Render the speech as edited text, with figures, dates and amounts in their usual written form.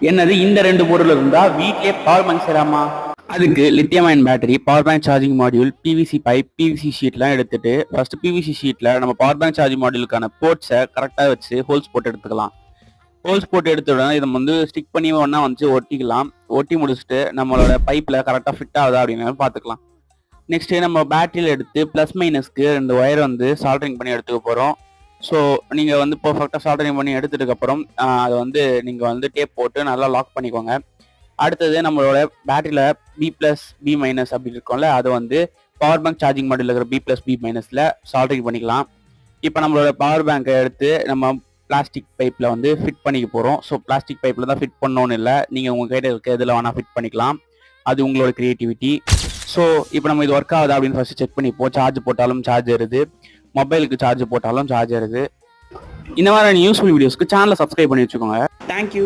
என்னது இந்த ரெண்டு பொருள் இருந்தா வீட்லயே பவர் பேங்க் செய்யலாமா? அதுக்கு lithium ion battery, power bank charging module, PVC pipe, PVC ஷீட்லாம் எடுத்துட்டு ஃபர்ஸ்ட் பிவிசி ஷீட்ல நம்ம பவர் பேங்க் சார்ஜிங் மாடியூலுக்கான போர்ட்ஸை கரெக்டாக வச்சு ஹோல்ஸ் போட்டு எடுத்துக்கலாம். ஹோல்ஸ் போட்டு எடுத்த உடனே இதை வந்து ஸ்டிக் பண்ணி ஒன்றா வந்து ஒட்டிக்கலாம். ஒட்டி முடிச்சுட்டு நம்மளோட பைப்பில் கரெக்டாக ஃபிட் ஆகுதா அப்படின்னு பார்த்துக்கலாம். நெக்ஸ்ட்டு நம்ம பேட்டரியில் எடுத்து ப்ளஸ் மைனஸ்க்கு ரெண்டு ஒயர் வந்து சால்டரிங் பண்ணி எடுத்துக்க போகிறோம். ஸோ நீங்கள் வந்து பர்ஃபெக்டாக சால்டரிங் பண்ணி எடுத்ததுக்கப்புறம் அதை வந்து நீங்கள் வந்து டேப் போட்டு நல்லா லாக் பண்ணிக்கோங்க. அடுத்தது நம்மளோட பேட்டரியில் B+B- அப்படி இருக்கும்ல, அதை வந்து பவர் பேங்க் சார்ஜிங் மாடியூல் இருக்கிற B+B- சால்டரிங் பண்ணிக்கலாம். இப்போ நம்மளோட பவர் பேங்கை எடுத்து நம்ம பிளாஸ்டிக் பைப்பில் வந்து ஃபிட் பண்ணிக்க போகிறோம். ஸோ பிளாஸ்டிக் பைப்பில் தான் ஃபிட் பண்ணணும்னு இல்லை, நீங்கள் உங்கள் கையில் இருக்க இதில் வேணால் ஃபிட் பண்ணிக்கலாம். அது உங்களோட கிரியேட்டிவிட்டி. ஸோ இப்போ நம்ம இது ஒர்க் ஆகுதா அப்படின்னு ஃபர்ஸ்ட் செக் பண்ணிப்போம். சார்ஜ் போட்டாலும் சார்ஜ் ஏறுது, மொபைலுக்கு சார்ஜ் போட்டாலும் சார்ஜ் ஏறுது. இந்த மாதிரி யூஸ்ஃபுல் வீடியோஸ்க்கு சேனலை சப்ஸ்கிரைப் பண்ணி வச்சுக்கோங்க. தேங்க்யூ.